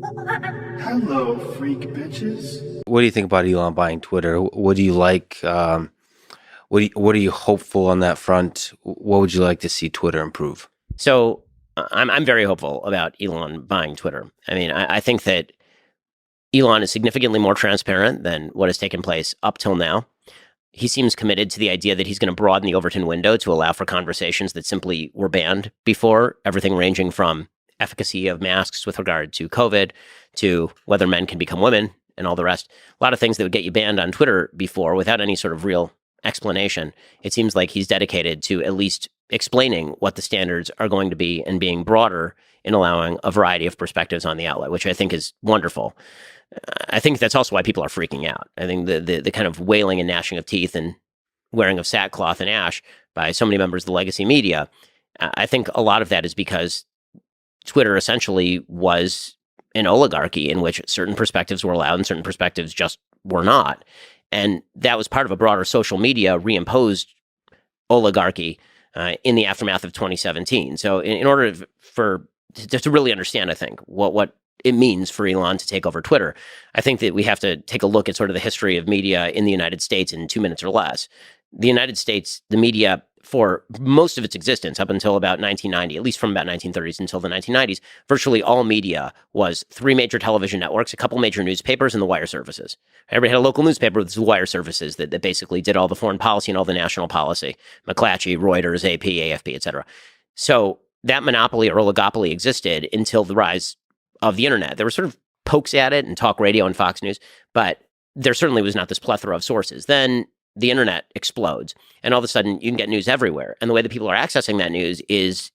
Hello, freak bitches. What do you think about Elon buying Twitter? What do you like? What are you hopeful on that front? What would you like to see Twitter improve? So I'm very hopeful about Elon buying Twitter. I mean, I think that Elon is significantly more transparent than what has taken place up till now. He seems committed to the idea that he's going to broaden the Overton window to allow for conversations that simply were banned before, everything ranging from efficacy of masks with regard to COVID to whether men can become women and all the rest. A lot of things that would get you banned on Twitter before without any sort of real explanation. It seems like he's dedicated to at least explaining what the standards are going to be and being broader in allowing a variety of perspectives on the outlet, which I think is wonderful. I think that's also why people are freaking out. I think the kind of wailing and gnashing of teeth and wearing of sackcloth and ash by so many members of the legacy media, I think a lot of that is because Twitter essentially was an oligarchy in which certain perspectives were allowed and certain perspectives just were not. And that was part of a broader social media reimposed oligarchy in the aftermath of 2017. So in order to really understand, I think, what it means for Elon to take over Twitter, I think that we have to take a look at sort of the history of media in the United States in 2 minutes or less. The United States, the media, for most of its existence up until about 1990, at least from about 1930s until the 1990s, virtually all media was 3 major television networks, a couple major newspapers, and the wire services. Everybody had a local newspaper with the wire services that basically did all the foreign policy and all the national policy. McClatchy, Reuters, AP, AFP, et cetera. So that monopoly or oligopoly existed until the rise of the internet. There were sort of pokes at it and talk radio and Fox News, but there certainly was not this plethora of sources. Then the internet explodes, and all of a sudden you can get news everywhere. And the way that people are accessing that news is,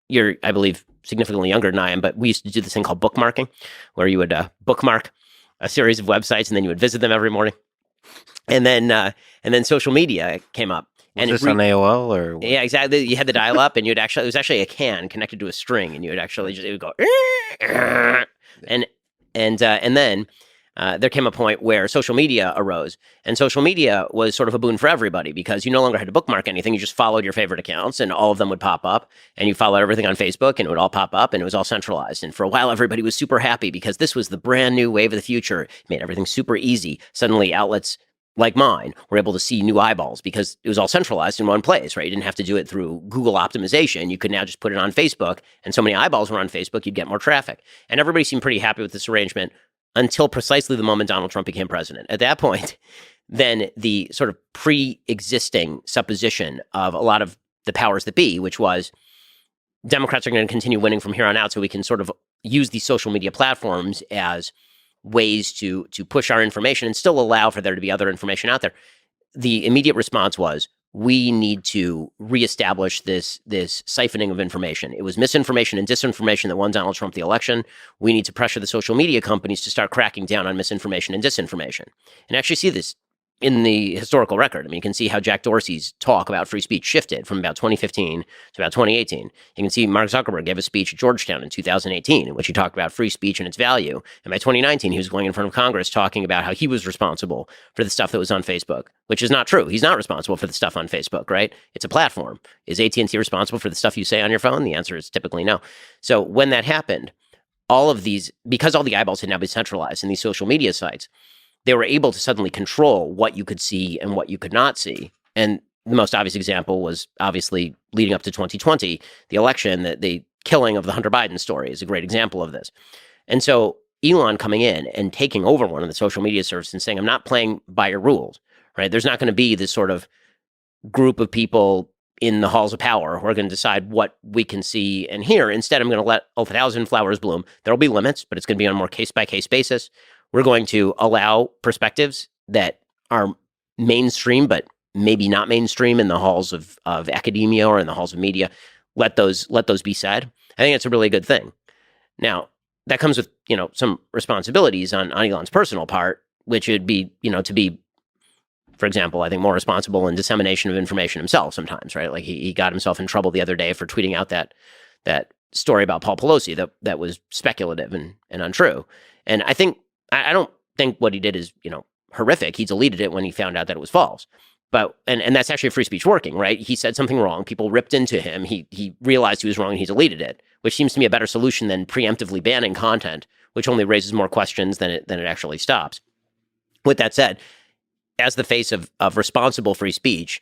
you're, I believe, significantly younger than I am, but we used to do this thing called bookmarking, where you would bookmark a series of websites and then you would visit them every morning. And then social media came up. And this on AOL or yeah, exactly. You had the dial up, and it was actually a can connected to a string, and you would actually it would go and then there came a point where social media arose, and social media was sort of a boon for everybody because you no longer had to bookmark anything. You just followed your favorite accounts, and all of them would pop up, and you followed everything on Facebook, and it would all pop up, and it was all centralized. And for a while, everybody was super happy because this was the brand new wave of the future. It made everything super easy. Suddenly, outlets like mine were able to see new eyeballs because it was all centralized in one place, right? You didn't have to do it through Google optimization. You could now just put it on Facebook, and so many eyeballs were on Facebook, you'd get more traffic. And everybody seemed pretty happy with this arrangement until precisely the moment Donald Trump became president. At that point, then the sort of pre-existing supposition of a lot of the powers that be, which was Democrats are going to continue winning from here on out, so we can sort of use these social media platforms as ways to push our information and still allow for there to be other information out there. The immediate response was, we need to reestablish this siphoning of information. It was misinformation and disinformation that won Donald Trump the election. We need to pressure the social media companies to start cracking down on misinformation and disinformation. And actually see this in the historical record. I mean, you can see how Jack Dorsey's talk about free speech shifted from about 2015 to about 2018. You can see Mark Zuckerberg gave a speech at Georgetown in 2018 in which he talked about free speech and its value. And by 2019, he was going in front of Congress talking about how he was responsible for the stuff that was on Facebook, which is not true. He's not responsible for the stuff on Facebook, right? It's a platform. Is AT&T responsible for the stuff you say on your phone? The answer is typically no. So when that happened, all of these, because all the eyeballs had now been centralized in these social media sites, they were able to suddenly control what you could see and what you could not see. And the most obvious example was obviously leading up to 2020, the election, the killing of the Hunter Biden story is a great example of this. And so Elon coming in and taking over one of the social media services and saying, I'm not playing by your rules, right? There's not going to be this sort of group of people in the halls of power who are going to decide what we can see and hear. Instead, I'm going to let 1,000 flowers bloom. There'll be limits, but it's going to be on a more case-by-case basis. We're going to allow perspectives that are mainstream, but maybe not mainstream in the halls of academia or in the halls of media. Let those be said. I think it's a really good thing. Now, that comes with, some responsibilities on Elon's personal part, which would be, to be, for example, I think more responsible in dissemination of information himself sometimes, right? Like he got himself in trouble the other day for tweeting out that story about Paul Pelosi that was speculative and untrue. And I don't think what he did is, horrific. He deleted it when he found out that it was false. and that's actually free speech working, right? He said something wrong. People ripped into him. He realized he was wrong and he deleted it, which seems to me a better solution than preemptively banning content, which only raises more questions than it actually stops. With that said, as the face of responsible free speech,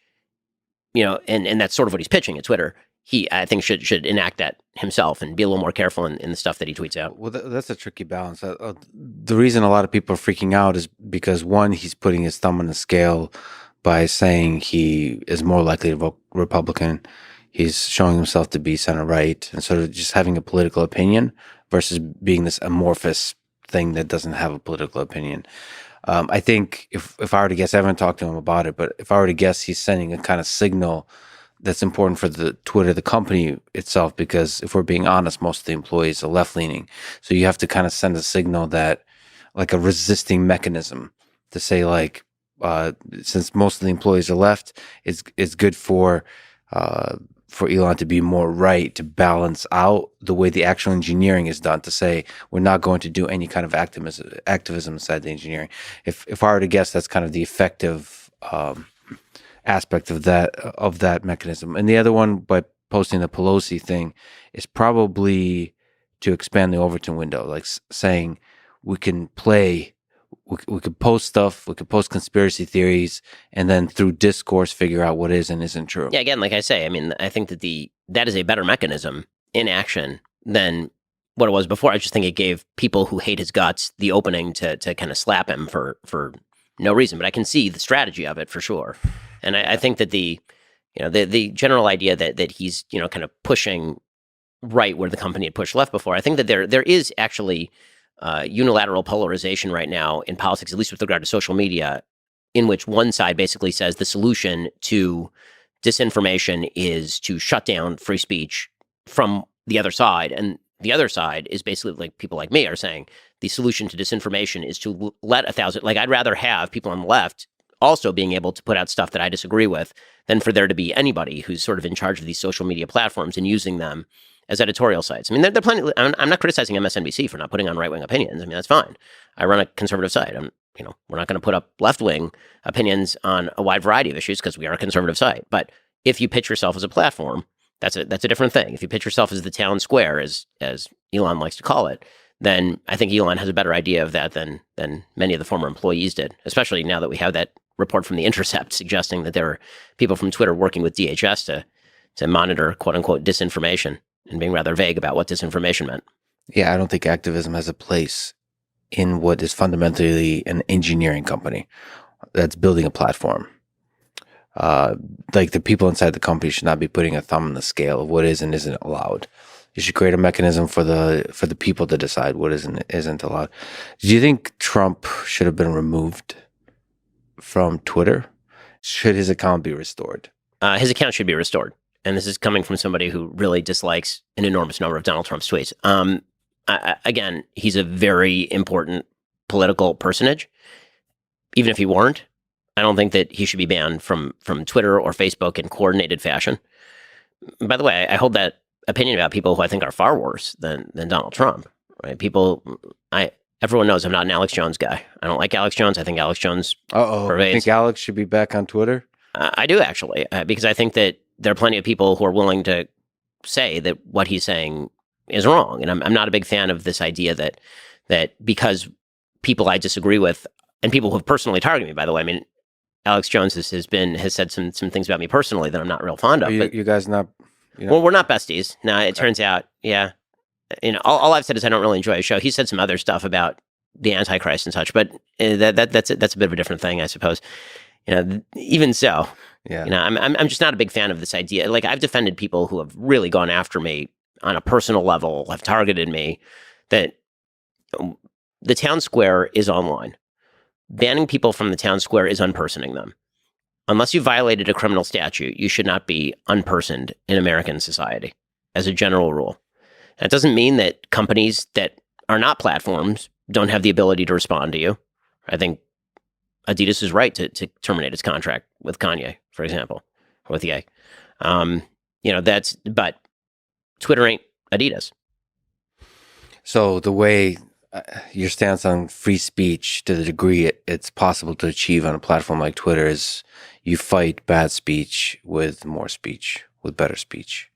and that's sort of what he's pitching at Twitter, he, I think, should enact that himself and be a little more careful in the stuff that he tweets out. Well, that's a tricky balance. The reason a lot of people are freaking out is because, one, he's putting his thumb on the scale by saying he is more likely to vote Republican. He's showing himself to be center right, and sort of just having a political opinion versus being this amorphous thing that doesn't have a political opinion. I think if I were to guess, I haven't talked to him about it, but if I were to guess, he's sending a kind of signal that's important for the Twitter, the company itself, because if we're being honest, most of the employees are left-leaning. So you have to kind of send a signal that, like a resisting mechanism to say, like, since most of the employees are left, it's good for Elon to be more right, to balance out the way the actual engineering is done, to say we're not going to do any kind of activism inside the engineering. If I were to guess, that's kind of the effective aspect of that mechanism. And the other one, by posting the Pelosi thing, is probably to expand the Overton window, like saying we can play. We could post stuff, we could post conspiracy theories, and then through discourse figure out what is and isn't true. Yeah, again, like I say, I mean, I think that that is a better mechanism in action than what it was before. I just think it gave people who hate his guts the opening to kind of slap him for no reason. But I can see the strategy of it for sure. And I think that the general idea that he's, kind of pushing right where the company had pushed left before, I think that there is actually unilateral polarization right now in politics, at least with regard to social media, in which one side basically says the solution to disinformation is to shut down free speech from the other side. And the other side is basically, like, people like me are saying the solution to disinformation is to let 1,000, like, I'd rather have people on the left also being able to put out stuff that I disagree with than for there to be anybody who's sort of in charge of these social media platforms and using them as editorial sites. I mean, they're plenty. I'm not criticizing MSNBC for not putting on right-wing opinions. I mean, that's fine. I run a conservative site. We're not going to put up left-wing opinions on a wide variety of issues because we are a conservative site. But if you pitch yourself as a platform, that's a different thing. If you pitch yourself as the town square, as Elon likes to call it, then I think Elon has a better idea of that than many of the former employees did, especially now that we have that report from The Intercept suggesting that there are people from Twitter working with DHS to monitor, quote-unquote, disinformation, and being rather vague about what disinformation meant. Yeah, I don't think activism has a place in what is fundamentally an engineering company that's building a platform. Like, the people inside the company should not be putting a thumb on the scale of what is and isn't allowed. You should create a mechanism for the people to decide what is and isn't allowed. Do you think Trump should have been removed from Twitter? Should his account be restored? His account should be restored. And this is coming from somebody who really dislikes an enormous number of Donald Trump's tweets. Again, he's a very important political personage. Even if he weren't, I don't think that he should be banned from Twitter or Facebook in coordinated fashion. By the way, I hold that opinion about people who I think are far worse than Donald Trump. Right? Everyone knows I'm not an Alex Jones guy. I don't like Alex Jones. I think Alex Jones pervades. You think Alex should be back on Twitter? I do, actually, because I think that there are plenty of people who are willing to say that what he's saying is wrong. And I'm not a big fan of this idea that because people I disagree with, and people who have personally targeted me, by the way, I mean, Alex Jones has said some things about me personally that I'm not real fond of. You guys not? Well, we're not besties. No, it turns out, yeah. All I've said is I don't really enjoy his show. He said some other stuff about the Antichrist and such, but that's a bit of a different thing, I suppose. Even so, yeah. I'm just not a big fan of this idea. Like, I've defended people who have really gone after me on a personal level, have targeted me, that the town square is online. Banning people from the town square is unpersoning them. Unless you violated a criminal statute, you should not be unpersoned in American society, as a general rule. That doesn't mean that companies that are not platforms don't have the ability to respond to you. I think Adidas is right to terminate its contract with Kanye, for example, or with Ye. But Twitter ain't Adidas. So the way your stance on free speech to the degree it's possible to achieve on a platform like Twitter is you fight bad speech with more speech, with better speech.